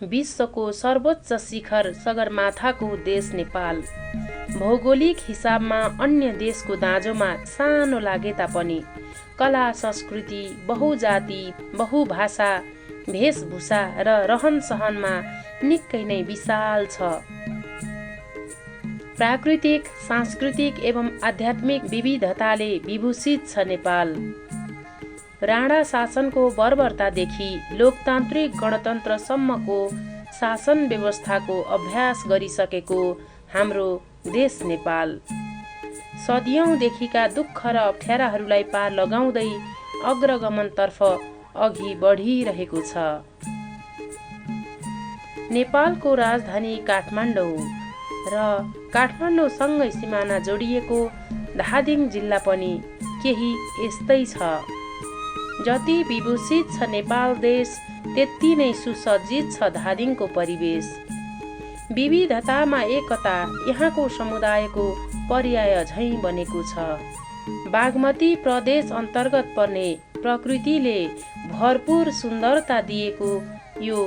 विश्वको सर्वोच्च शिखर सगरमाथाको देश नेपाल भौगोलिक हिसाबमा अन्य देशको दाँजोमा सानो लागे तापनि कला संस्कृति बहुजाति बहुभाषा भेषभूषा र रहनसहनमा निकै नै विशाल छ। प्राकृतिक सांस्कृतिक एवं आध्यात्मिक विविधताले विभूषित छ नेपाल। राणा शासनको बर्बरतादेखि लोकतान्त्रिक गणतन्त्रसम्मको शासन व्यवस्थाको अभ्यास गरिसकेको हाम्रो देश नेपाल सदियौंदेखिका दुःख र अप्ठ्याराहरूलाई पार लगाउँदै अग्रगमनतर्फ अघि बढिरहेको छ। नेपालको राजधानी काठमाडौँ र काठमाडौँसँगै सिमाना जोडिएको धादिङ जिल्ला पनि केही यस्तै छ। जति विभूषित छ नेपाल देश त्यति नै सुसज्जित छ धादिङको परिवेश। विविधतामा एकता यहाँको समुदायको पर्याय झैं बनेको छ। बागमती प्रदेश अन्तर्गत पर्ने प्रकृतिले भरपूर सुन्दरता दिएको यो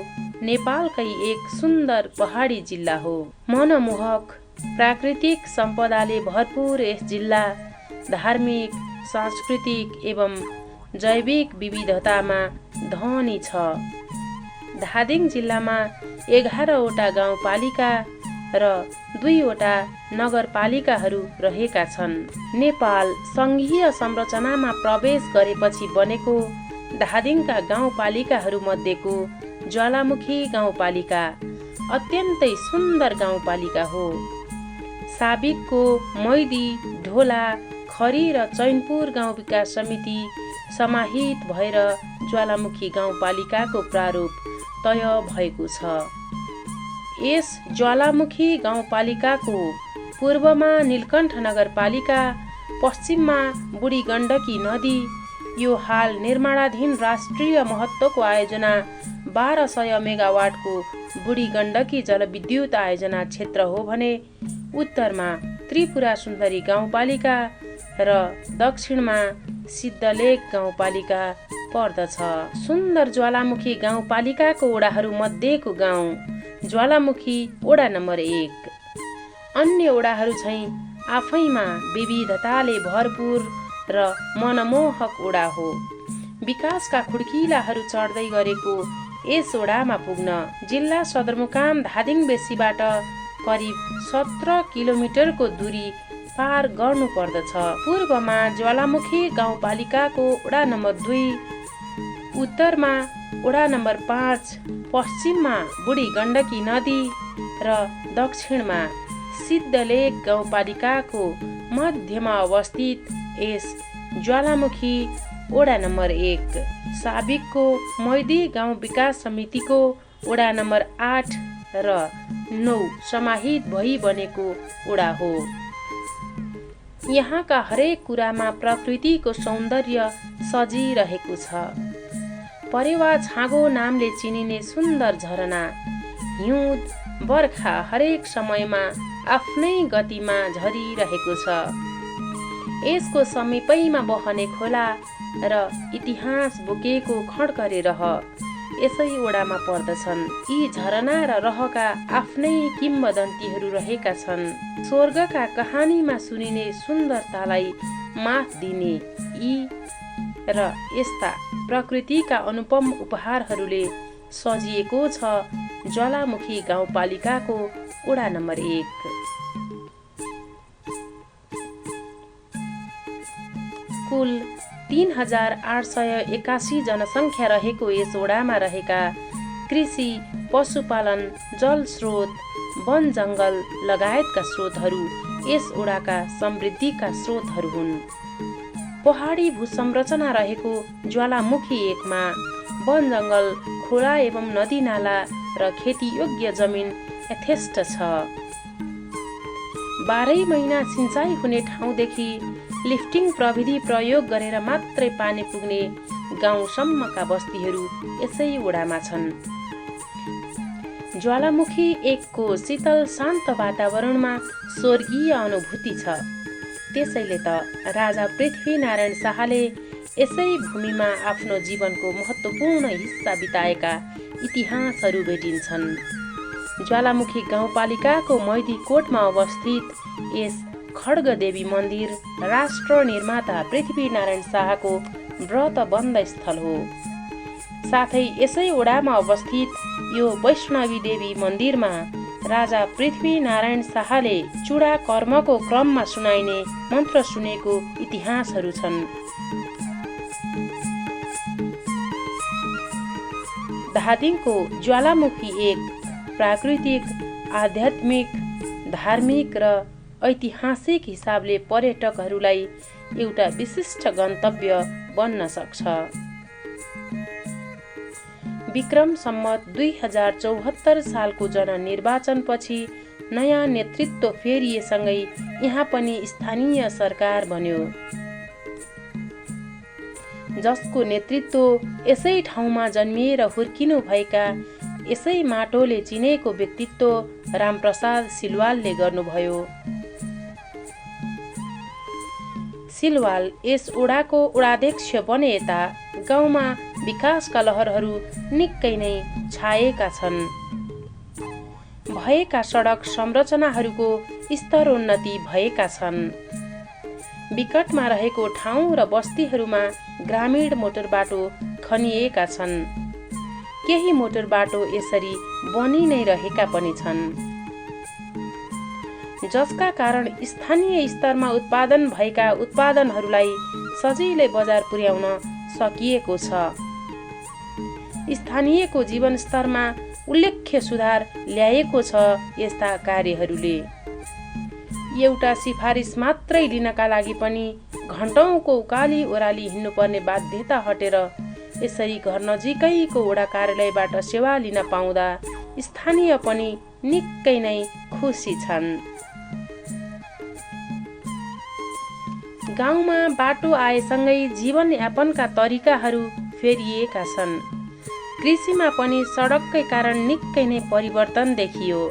नेपालकै एक सुन्दर पहाडी जिल्ला हो। मनमोहक प्राकृतिक सम्पदाले भरपूर यस जिल्ला धार्मिक सांस्कृतिक एवं जैविक विविधतामा धनी छ। धादिङ जिल्लामा 11वटा गाउँपालिका र 2वटा नगरपालिकाहरू रहेका छन्। नेपाल संघीय संरचनामा प्रवेश गरेपछि बनेको धादिङका गाउँपालिकाहरू मध्येको ज्वालामुखी गाउँपालिका अत्यन्तै सुन्दर गाउँपालिका हो। साबिकको मैदी, ढोला, खरी र चैनपुर गाउँ विकास समिति समाहित भएर ज्वालामुखी गाउँपालिकाको प्रारूप तय भएको छ। यस ज्वालामुखी गाउँपालिकाको पूर्वमा नीलकण्ठ नगरपालिका, पश्चिममा बुढी गण्डकी नदी। यो हाल निर्माणाधीन राष्ट्रिय महत्त्वको आयोजना 1200 मेगावाटको बुढी गण्डकी जलविद्युत आयोजना क्षेत्र हो भने उत्तरमा त्रिपुरा सुन्दरी गाउँपालिका र दक्षिणमा सिद्धलेक गाउँपालिका पर्दछ। सुन्दर ज्वालामुखी गाउँपालिकाको वडाहरू मध्येको गाउँ ज्वालामुखी वडा नम्बर 1। अन्य वडाहरू झैं आफैमा विविधताले भरपूर र मनमोहक वडा हो। विकासका खुड्किलाहरू चढ्दै गरेको यस वडामा पुग्न जिल्ला सदरमुकाम धादिङ बेसीबाट करिब 17 किलोमिटरको दूरी पार गर्नु पर्दछ। पूर्वमा ज्वालामुखी गाउँपालिकाको वडा नम्बर 2, उत्तरमा वडा नम्बर 5, पश्चिममा बुढी गण्डकी नदी र दक्षिणमा सिद्धलेक गाउँपालिकाको मध्यमा अवस्थित यस ज्वालामुखी वडा नम्बर 1 साबिकको मैदी गाउँ विकास समितिको वडा नम्बर 8 र 9 समाहित भई बनेको वडा हो। यहाँका हरेक कुरामा प्रकृतिको सौन्दर्य सजिरहेको छ। परेवा छाँगो नामले चिनिने सुन्दर झरना, हिउँद बर्खा हरेक समयमा आफ्नै गतिमा झरिरहेको छ। यसको समीपैमा बहने खोला र इतिहास बोकेको खड्करे रह यसै वडामा पर्दछन्। यी झरना र रहका आफ्नै किम्बदन्तीहरू रहेका छन्। स्वर्गका कहानीमा सुनिने सुन्दरतालाई मात दिने यी र यस्ता प्रकृतिका अनुपम उपहारहरूले सजिएको छ ज्वालामुखी गाउँपालिकाको वडा नम्बर 1। कुल 3881 जनसङ्ख्या रहेको यस वडामा रहेका कृषि, पशुपालन, जलस्रोत, वन जङ्गल लगायतका स्रोतहरू यस वडाका समृद्धिका स्रोतहरू हुन्। पहाडी भूसंरचना रहेको ज्वालामुखी 1मा वन जङ्गल, खोला एवं नदी नाला र खेतीयोग्य जमिन यथेष्ट छ। 12 महिना सिँचाइ हुने ठाउँदेखि लिफ्टिङ प्रविधि प्रयोग गरेर मात्रै पानी पुग्ने गाउँसम्मका बस्तीहरू यसै ओडामा छन्। ज्वालामुखी 1 को शीतल शान्त वातावरणमा स्वर्गीय अनुभूति छ। त्यसैले त राजा पृथ्वीनारायण शाहले यसै भूमिमा आफ्नो जीवनको महत्त्वपूर्ण हिस्सा बिताएका इतिहासहरू भेटिन्छन्। ज्वालामुखी गाउँपालिकाको मैदीकोटमा अवस्थित यस खड्गदेवी मन्दिर राष्ट्र निर्माता पृथ्वीनारायण शाहको व्रतबन्ध स्थल हो। साथै यसै ओडामा अवस्थित यो वैष्णवी देवी मन्दिरमा राजा पृथ्वीनारायण शाहले चुडा कर्मको क्रममा सुनाइने मन्त्र सुनेको इतिहासहरू छन्। धादिङको ज्वालामुखी 1 प्राकृतिक, आध्यात्मिक, धार्मिक र ऐतिहासिक हिसाबले पर्यटकहरूलाई एउटा विशिष्ट गन्तव्य बन्न सक्छ। विक्रम सम्वत 2074 सालको जननिर्वाचनपछि नयाँ नेतृत्व फेरिएसँगै यहाँ पनि स्थानीय सरकार बन्यो, जसको नेतृत्व यसै ठाउँमा जन्मिएर हुर्किनु भएका यसै माटोले चिनेको व्यक्तित्व रामप्रसाद सिलवालले गर्नुभयो। सिलवाल यस ओडाको ओडाध्यक्ष बने यता गाउँमा विकासका लहरहरू निकै नै छाएका छन्। भएका सडक संरचनाहरूको स्तरोन्नति भएका छन्। विकटमा रहेको ठाउँ र बस्तीहरूमा ग्रामीण मोटर बाटो खनिएका छन्। केही मोटर बाटो यसरी बनि नै रहेका पनि छन्, जसका कारण स्थानीय स्तरमा उत्पादन भएका उत्पादनहरूलाई सजिलै बजार पुर्याउन सकिएको छ। स्थानीयको जीवनस्तरमा उल्लेख्य सुधार ल्याएको छ यस्ता कार्यहरूले। एउटा सिफारिस मात्रै लिनका लागि पनि घण्टौँको उकाली ओह्राली हिँड्नुपर्ने बाध्यता हटेर यसरी घर नजिकैको वडा कार्यालयबाट सेवा लिन पाउँदा स्थानीय पनि निकै नै खुसी छन्। गाउँमा बाटो आएसँगै जीवनयापनका तरिकाहरू फेरिएका छन्। कृषिमा पनि सडककै कारण निकै नै परिवर्तन देखियो।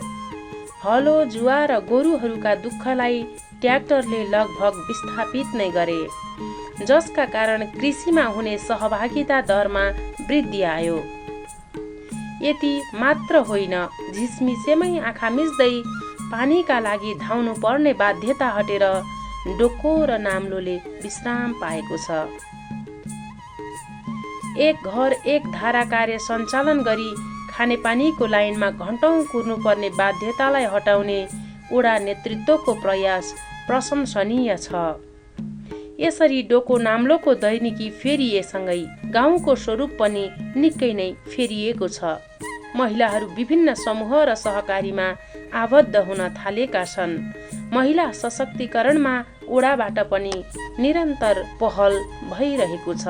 हलो जुवा र गोरुहरूका दुःखलाई ट्र्याक्टरले लगभग विस्थापित नै गरे, जसका कारण कृषिमा हुने सहभागिता दरमा वृद्धि आयो। यति मात्र होइन, झिसमिसेमै आँखा मिच्दै पानीका लागि धाउनु पर्ने बाध्यता हटेर डोको र नाम्लोले विश्राम पाएको छ। एक घर एक धारा कार्य सञ्चालन गरी खानेपानीको लाइनमा घण्टौँ कुर्नुपर्ने बाध्यतालाई हटाउने ओडा नेतृत्वको प्रयास प्रशंसनीय छ। यसरी डोको नाम्लोको दैनिकी फेरिएसँगै गाउँको स्वरूप पनि निकै नै फेरिएको छ। महिलाहरू विभिन्न समूह र सहकारीमा आबद्ध हुन थालेका छन्। महिला सशक्तिकरणमा ओडाबाट पनि निरन्तर पहल भइरहेको छ।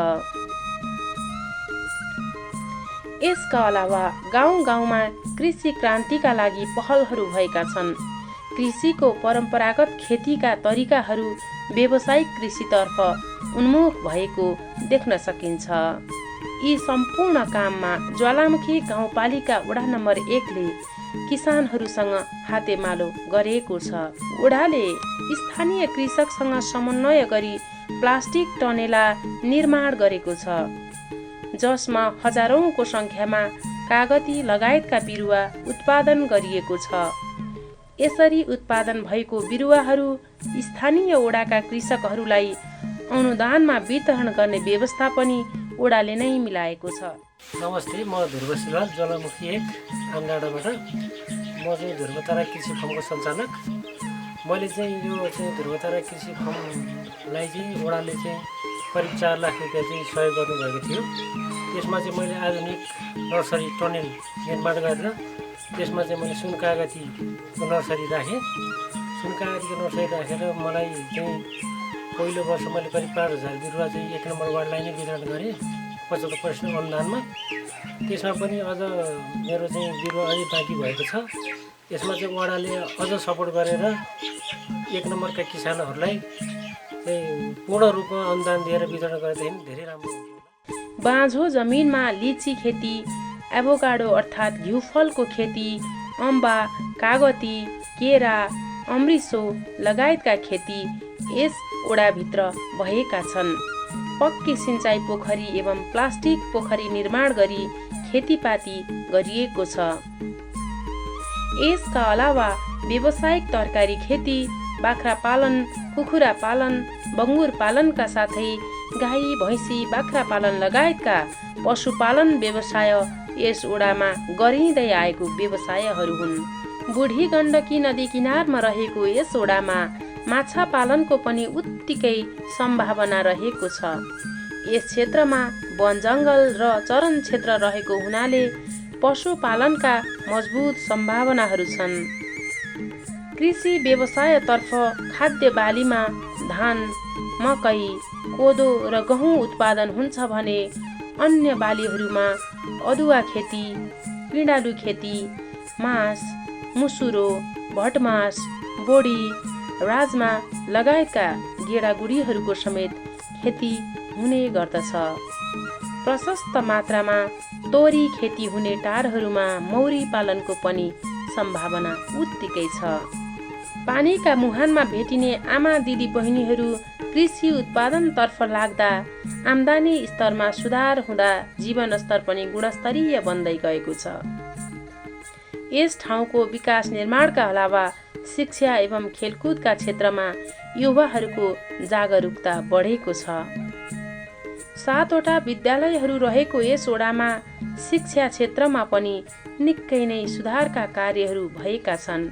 यसका अलावा गाउँ गाउँमा कृषि क्रान्तिका लागि पहलहरू भएका छन्। कृषिको परम्परागत खेतीका तरिकाहरू व्यावसायिक कृषितर्फ उन्मुख भएको देख्न सकिन्छ। यी सम्पूर्ण काममा ज्वालामुखी गाउँपालिका वडा नम्बर 1 ले किसानहरूसँग हातेमालो गरेको छ। वडाले स्थानीय कृषकसँग समन्वय गरी प्लास्टिक टनेला निर्माण गरेको छ, जसमा हजारौंको संख्यामा कागती लगायतका बिरुवा उत्पादन गरिएको छ। यसरी उत्पादन भएको बिरुवाहरू स्थानीय ओडाका कृषकहरूलाई अनुदानमा वितरण गर्ने व्यवस्था पनि ओडाले नै मिलाएको छ। नमस्ते, म ध्रुव सिलवाल, ज्वालामुखी 1 आमडाँडाबाट। म चाहिँ ध्रुवतारा कृषि फर्मको सञ्चालक। मैले चाहिँ यो चाहिँ ध्रुवतारा कृषि फर्मलाई चाहिँ ओडाले चाहिँ करिब 4 लाख रुपियाँ चाहिँ सहयोग गर्नुभएको थियो। त्यसमा चाहिँ मैले आधुनिक नर्सरी टनेल निर्माण गरेर त्यसमा चाहिँ मैले सुन कागतीको नर्सरी राखेँ। सुन कागतीको नर्सरी राखेर मलाई चाहिँ पहिलो वर्ष मैले करिब 5000 बिरुवा चाहिँ 1 नम्बर वार्डलाई नै वितरण गरेँ 75% अनुदानमा। त्यसमा पनि अझ मेरो चाहिँ बिरुवा अझै बाँकी भएको छ। यसमा चाहिँ वडाले अझ सपोर्ट गरेर 1 नम्बरका किसानहरूलाई चाहिँ पूर्ण रूपमा अनुदान दिएर वितरण गरेदेखि धेरै राम्रो हुन्थ्यो। बाँझो जमिनमा लिची खेती, एभोकाडो अर्थात् घिउफलको खेती, अम्बा, कागती, केरा, अमृसो लगायतका खेती यस ओडाभित्र भएका छन्। पक्की सिँचाइ पोखरी एवं प्लास्टिक पोखरी निर्माण गरी खेतीपाती गरिएको छ। यसका अलावा व्यावसायिक तरकारी खेती, बाख्रा पालन, कुखुरा पालन, बङ्गुर पालनका साथै गाई, भैँसी, बाख्रा पालन लगायतका पशुपालन व्यवसाय यस ओडामा गरिँदै आएको व्यवसायहरू हुन्। बुढी गण्डकी नदी किनारमा रहेको यस ओडामा माछा पालनको पनि उत्तिकै सम्भावना रहेको छ। यस क्षेत्रमा वन जङ्गल र चरन क्षेत्र रहेको हुनाले पशुपालनका मजबुत सम्भावनाहरू छन्। कृषि व्यवसायतर्फ खाद्य बालीमा धान, मकै, कोदो र गहुँ उत्पादन हुन्छ भने अन्य बालीहरूमा अदुवा खेती, पिँडालु खेती, मास, मुसुरो, भटमास, बोडी, राजमा लगायतका गेडागुडीहरूको समेत खेती हुने गर्दछ। प्रशस्त मात्रामा तोरी खेती हुने टारहरूमा मौरी पालनको पनि सम्भावना उत्तिकै छ। पानीका मुहानमा भेटिने आमा दिदी बहिनीहरू कृषि उत्पादनतर्फ लाग्दा आम्दानी स्तरमा सुधार हुँदा जीवनस्तर पनि गुणस्तरीय बन्दै गएको छ। यस ठाउँको विकास निर्माणका अलावा शिक्षा एवं खेलकुदका क्षेत्रमा युवाहरूको जागरुकता बढेको छ। 7वटा विद्यालयहरू रहेको यस ओडामा शिक्षा क्षेत्रमा पनि निकै नै सुधारका कार्यहरू भएका छन्।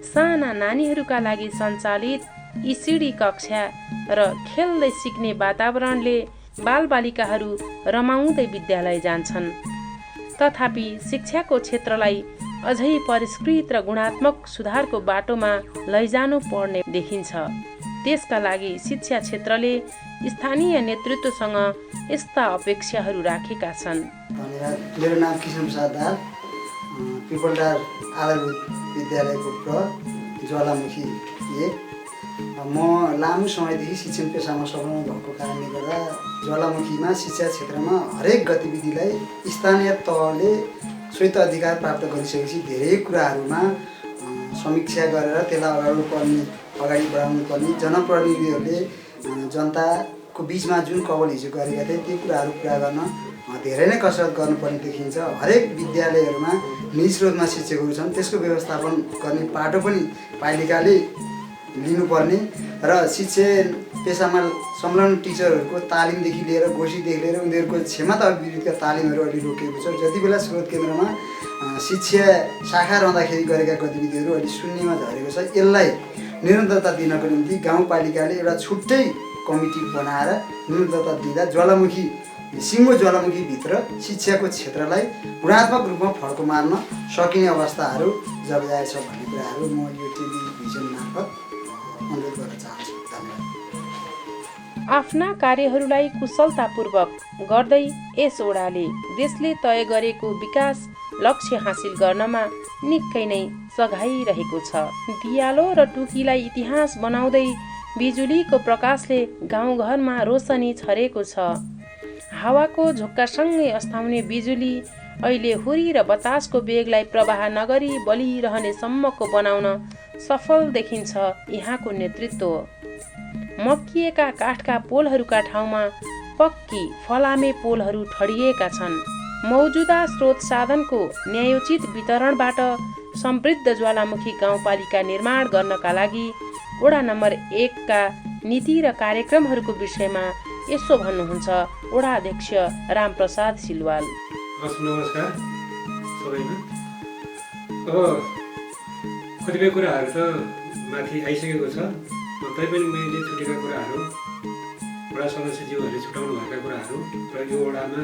साना नानीहरूका लागि सञ्चालित इसिडी कक्षा र खेल्दै सिक्ने वातावरणले बालबालिकाहरू रमाउँदै विद्यालय जान्छन्। तथापि शिक्षाको क्षेत्रलाई अझै परिष्कृत र गुणात्मक सुधारको बाटोमा लैजानु पर्ने देखिन्छ। त्यसका लागि शिक्षा क्षेत्रले स्थानीय नेतृत्वसँग यस्ता अपेक्षाहरू राखेका छन्। मेरो नाम किशन प्रसाद दाल, पिपलडार आधारभूत विद्यालयको ज्वालामुखी एक। म लामो समयदेखि शिक्षण पेसामा सफल भएको कारणले गर्दा ज्वालामुखीमा शिक्षा क्षेत्रमा हरेक गतिविधिलाई स्थानीय तहले स्वयं अधिकार प्राप्त गरिसकेपछि धेरै कुराहरूमा समीक्षा गरेर त्यसलाई अगाडि बढाउनु पर्ने, जनप्रतिनिधिहरूले जनताको बिचमा जुन कवल हिजो गरेका थिए ती कुराहरू पुरा गर्न धेरै नै कसरत गर्नुपर्ने देखिन्छ। हरेक विद्यालयहरूमा निज स्रोतमा शिक्षकहरू छन्, त्यसको व्यवस्थापन गर्ने पाटो पनि पालिकाले लिनुपर्ने र शिक्षण पेसामा संलग्न टिचरहरूको तालिमदेखि लिएर गोष्ठीदेखि लिएर उनीहरूको क्षमता अभिवृद्धिका तालिमहरू अहिले रोकिएको छ। जति बेला स्रोत केन्द्रमा शिक्षा शाखा रहँदाखेरि गरेका गतिविधिहरू अहिले शून्यमा झरेको छ। यसलाई निरन्तरता दिनको निम्ति गाउँपालिकाले एउटा छुट्टै कमिटी बनाएर निरन्तरता दिँदा ज्वालामुखी सिङ्गो ज्वालामुखीभित्र शिक्षाको क्षेत्रलाई गुणात्मक रूपमा फड्को मार्न सकिने अवस्थाहरू जब आएछ भन्ने कुराहरू म यो टेलिभिजन मार्फत अनुरोध गर्न चाहन्छु। धन्यवाद। आफ्ना कार्यहरूलाई कुशलतापूर्वक गर्दै यस ओडाले देशले तय गरेको विकास लक्ष्य हासिल गर्नमा निकै नै सघाइरहेको छ। दियालो र टुकीलाई इतिहास बनाउँदै बिजुलीको प्रकाशले गाउँघरमा रोशनी छरेको छ। हावाको झोक्कासँगै अस्ताउने बिजुली अहिले हुरी र बतासको वेगलाई प्रवाह नगरी बलिरहने सम्मको बनाउन सफल देखिन्छ यहाँको नेतृत्व। मक्किएका काठका पोलहरूका ठाउँमा पक्की फलामे पोलहरू ठडिएका छन्। मौजुदा स्रोत साधनको न्यायोचित वितरणबाट समृद्ध ज्वालामुखी गाउँपालिका निर्माण गर्नका लागि वडा नम्बर 1 का नीति र कार्यक्रमहरूको विषयमा यसो भन्नुहुन्छ वडा अध्यक्ष रामप्रसाद सिलवाल। नमस्कार सबैमा। अब कतिपय कुराहरू त माथि आइसकेको छ, तैपनि मैले छुटेका कुराहरू वडा सदस्यज्यूहरूले छुटाउनु भएका कुराहरू र यो वडामा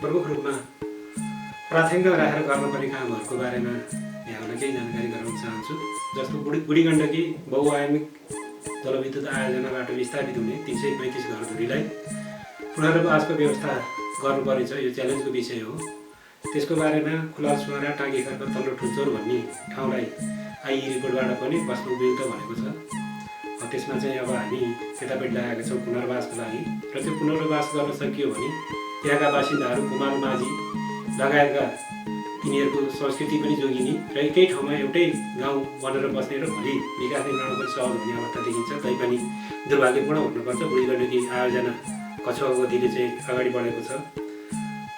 प्रमुख रूपमा प्राथमिकता राखेर गर्नुपर्ने कामहरूको बारेमा यहाँलाई केही जानकारी गराउन चाहन्छु। जस्तो बुढी गण्डकी बहुआयामिक जलविद्युत आयोजनाबाट विस्थापित हुने 335 घरधुरीलाई पुनर्वासको व्यवस्था गर्नुपर्ने छ। यो च्यालेन्जको विषय हो। त्यसको बारेमा खुलाल सुवारा टाँगी खर्क तल्लो ठुल्चोर भन्ने ठाउँलाई आइई रिपोर्टबाट पनि बस्न उपयुक्त भनेको छ। त्यसमा चाहिँ अब हामी केटापट्टि लागेका छौँ पुनर्वासको लागि र त्यो पुनर्वास गर्न सकियो भने त्यहाँका बासिन्दाहरू कुमाल माझी लगायतका तिनीहरूको संस्कृति पनि जोगिने र एकै ठाउँमा एउटै गाउँ बनेर बस्ने र भोलि विकास निर्माण पनि सहज हुने अवस्था देखिन्छ। तैपनि दुर्भाग्यपूर्ण हुनुपर्छ बुढी गण्डकी आयोजना कछुवा गतिले चाहिँ अगाडि बढेको छ।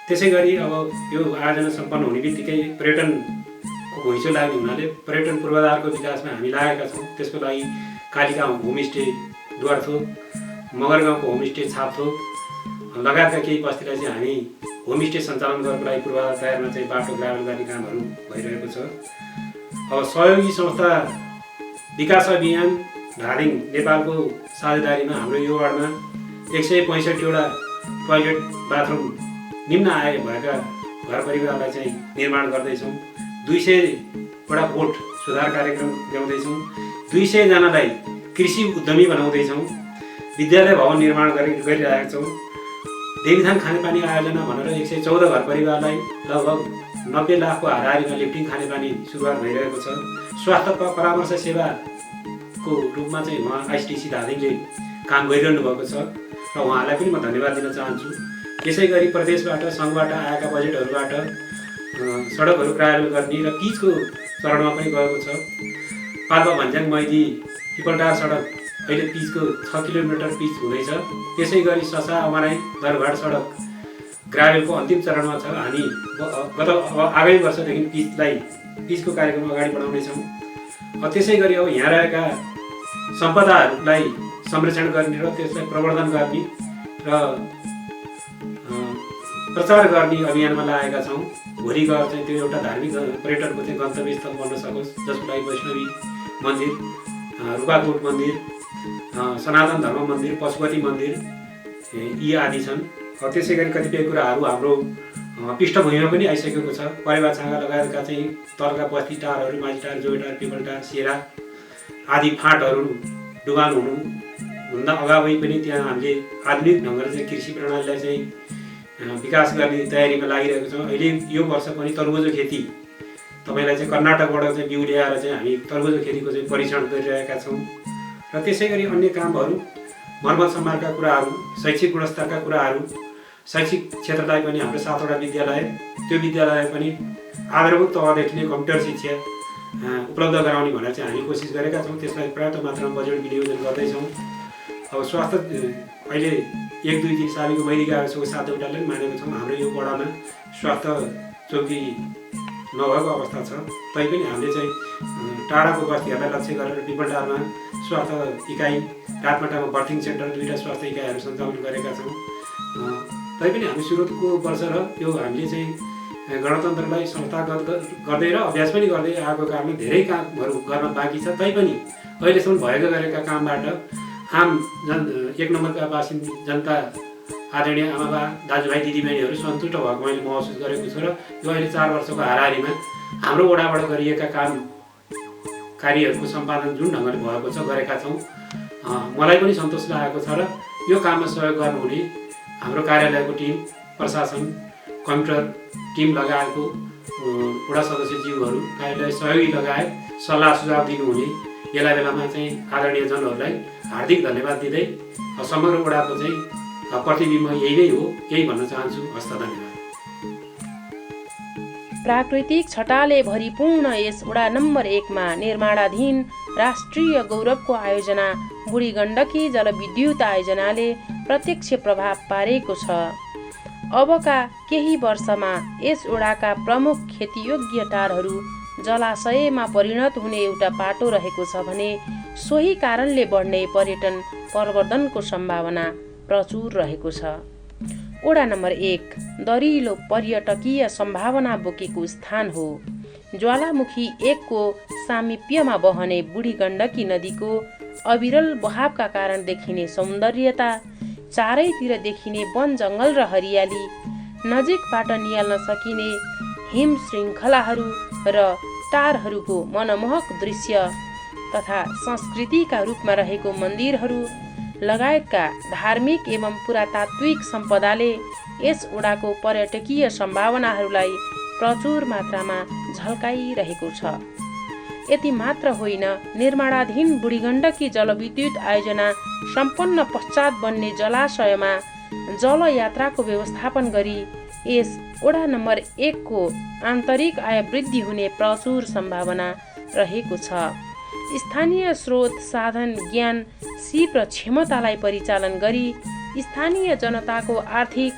त्यसै गरी अब यो आयोजना सम्पन्न हुने बित्तिकै पर्यटनको घुइँचो लाग्ने हुनाले पर्यटन पूर्वाधारको विकासमा हामी लागेका छौँ। त्यसको लागि कालिका होमस्टे डुवार्थोक, मगरगाउँको होमस्टे छापथोक लगायतका केही बस्तीलाई चाहिँ हामी होमस्टे सञ्चालन गर्नको लागि पूर्वाधार तयारमा चाहिँ बाटो ग्राभल गर्ने कामहरू भइरहेको छ। अब सहयोगी संस्था विकास अभियान धादिङ नेपालको साझेदारीमा हाम्रो यो वार्डमा 165वटा टोयलेट बाथरुम निम्न आय भएका घर परिवारलाई चाहिँ निर्माण गर्दैछौँ। 200वटा कोट सुधार कार्यक्रम ल्याउँदैछौँ। 200जनालाई कृषि उद्यमी बनाउँदैछौँ। विद्यालय भवन निर्माण गरिरहेका छौँ। देवीथान खानेपानी आयोजना भनेर 114 घर परिवारलाई लगभग 90 लाखको हाराहारीमा लिफ्टिङ खानेपानी सुरुवात भइरहेको छ। स्वास्थ्य परामर्श सेवाको रूपमा चाहिँ उहाँ आइसिडिसी धादिङले काम गरिरहनु भएको छ र उहाँलाई पनि म धन्यवाद दिन चाहन्छु। यसै गरी प्रदेशबाट सङ्घबाट आएका बजेटहरूबाट सडकहरू कार्यान्वयन गर्ने र पिचको चरणमा पनि गएको छ। पाल्पा भन्ज्याङ मैदी पिपलटार सडक अहिले पिचको 6 किलोमिटर पिच हुँदैछ। त्यसै गरी ससा अमराई दरभाड सडक ग्राभेलको अन्तिम चरणमा छ। हामी आगामी वर्षदेखि पिचको कार्यक्रम अगाडि बढाउनेछौँ। त्यसै गरी अब यहाँ रहेका सम्पदाहरूलाई संरक्षण गर्ने र त्यसलाई प्रवर्धन गर्ने र प्रचार गर्ने अभियानमा लागेका छौँ। भोलि गएर चाहिँ त्यो एउटा धार्मिक पर्यटनको चाहिँ गन्तव्य स्थल बन्न सकोस्, जसको लागि वैष्णवी मन्दिर, रूपाकोट मन्दिर, सनातन धर्म मन्दिर, पशुपति मन्दिर यी आदि छन्। त्यसै गरी कतिपय कुराहरू हाम्रो पृष्ठभूमिमा पनि आइसकेको छ। परेवाछाँगा लगायतका चाहिँ तलका बस्ती टारहरू, माझीटार, जोइटार, पिपलटार, सेरा आदि फाँटहरू डुबान हुनुभन्दा अगावै पनि त्यहाँ हामीले आधुनिक ढङ्गले चाहिँ कृषि प्रणालीलाई चाहिँ विकास गर्ने तयारीमा लागिरहेको छौँ। अहिले यो वर्ष पनि तरबुजो खेती तपाईँलाई चाहिँ कर्नाटकबाट चाहिँ बिउ ल्याएर चाहिँ हामी तरबुजो खेतीको चाहिँ परीक्षण गरिरहेका छौँ। र त्यसै गरी अन्य कामहरू, मर्मत सम्हारका कुराहरू, शैक्षिक गुणस्तरका कुराहरू, शैक्षिक क्षेत्रलाई पनि हाम्रो 7वटा विद्यालय, त्यो विद्यालय पनि आधारभूत तहदेखि नै कम्प्युटर शिक्षा उपलब्ध गराउने भनेर चाहिँ हामी कोसिस गरेका छौँ। त्यसलाई पर्याप्त मात्रामा बजेट विनियोजन गर्दैछौँ। अब स्वास्थ्य अहिले 1, 2, 3 सालको मैले गएको छु 7वटाले पनि मानेको छौँ। हाम्रो यो वडामा स्वास्थ्य चौकी नभएको अवस्था छ। तैपनि हामीले चाहिँ टाढाको बस्तीहरूलाई लक्ष्य गरेर पिपलटारमा स्वास्थ्य इकाइ, रातमाटामा बर्थिङ सेन्टर 2टा स्वास्थ्य इकाइहरू सञ्चालन गरेका छौँ। तैपनि हामी सुरुको वर्ष र यो हामीले चाहिँ गणतन्त्रलाई संस्थागत गर्दै र अभ्यास पनि गर्दै आएको कारणले धेरै कामहरू गर्न बाँकी छ। तैपनि अहिलेसम्म गरेका कामबाट आम 1 नम्बरका बासिन्दा जनता, आदरणीय आमाबा, दाजुभाइ, दिदीबहिनीहरू सन्तुष्ट भएको मैले महसुस गरेको छु। र यो अहिले 4 वर्षको हाराहारीमा हाम्रो वडाबाट गरिएका कार्यहरूको सम्पादन जुन ढङ्गले भएको छ गरेका छौँ, मलाई पनि सन्तोष लागेको छ। र यो काममा सहयोग गर्नुहुने हाम्रो कार्यालयको टिम, प्रशासन, कम्प्युटर टिम लगायतको वडा सदस्यज्यूहरू, कार्यालय सहयोगी लगायत सल्लाह सुझाव दिनुहुने बेला बेलामा चाहिँ आदरणीय जनहरूलाई हार्दिक धन्यवाद दिँदै समग्र वडाको चाहिँ प्रतिबिम्ब यही नै हो, यही भन्न चाहन्छु। हस्त धन्यवाद। प्राकृतिक छटाले भरिपूर्ण यस वडा नम्बर 1मा निर्माणाधीन राष्ट्रिय गौरवको आयोजना बुढी गण्डकी जलविद्युत आयोजनाले प्रत्यक्ष प्रभाव पारेको छ। अबका केही वर्षमा यस वडाका प्रमुख खेतीयोग्य टारहरू जलाशयमा परिणत हुने एउटा पाटो रहेको छ भने सोही कारणले बढ्ने पर्यटन प्रवर्धनको सम्भावना प्रचुर रहेको छ। वडा नम्बर 1 दरिलो पर्यटकीय सम्भावना बोकेको स्थान हो। ज्वालामुखी 1 को सामिप्यमा बहने बुढी गण्डकी नदीको अविरल बहावका कारण देखिने सौन्दर्यता, चारैतिर देखिने वन जङ्गल र हरियाली, नजिकबाट निहाल्न सकिने हिम श्रृङ्खलाहरू र टारहरूको मनमोहक दृश्य तथा संस्कृतिका रूपमा रहेको मन्दिरहरू लगायतका धार्मिक एवं पुरातात्विक सम्पदाले यस वडाको पर्यटकीय सम्भावनाहरूलाई प्रचुर मात्रामा झल्काइरहेको छ। यति मात्र होइन, निर्माणाधीन बुढीगण्डकी जलविद्युत आयोजना सम्पन्न पश्चात बन्ने जलाशयमा जलयात्राको व्यवस्थापन गरी यस वडा नम्बर 1 को आन्तरिक आय वृद्धि हुने प्रचुर सम्भावना रहेको छ। स्थानीय स्रोत, साधन, ज्ञान, सिप र क्षमतालाई परिचालन गरी स्थानीय जनताको आर्थिक,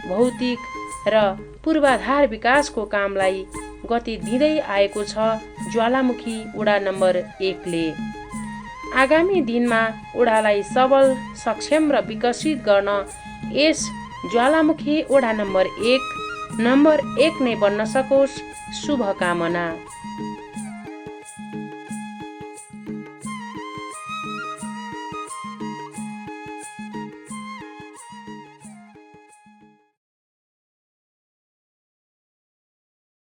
भौतिक र पूर्वाधार विकासको कामलाई गति दिँदै आएको छ ज्वालामुखी वडा नम्बर 1 ले। आगामी दिनमा वडालाई सबल, सक्षम र विकसित गर्न यस ज्वालामुखी वडा नम्बर 1 नै बन्न सकोस्, शुभकामना।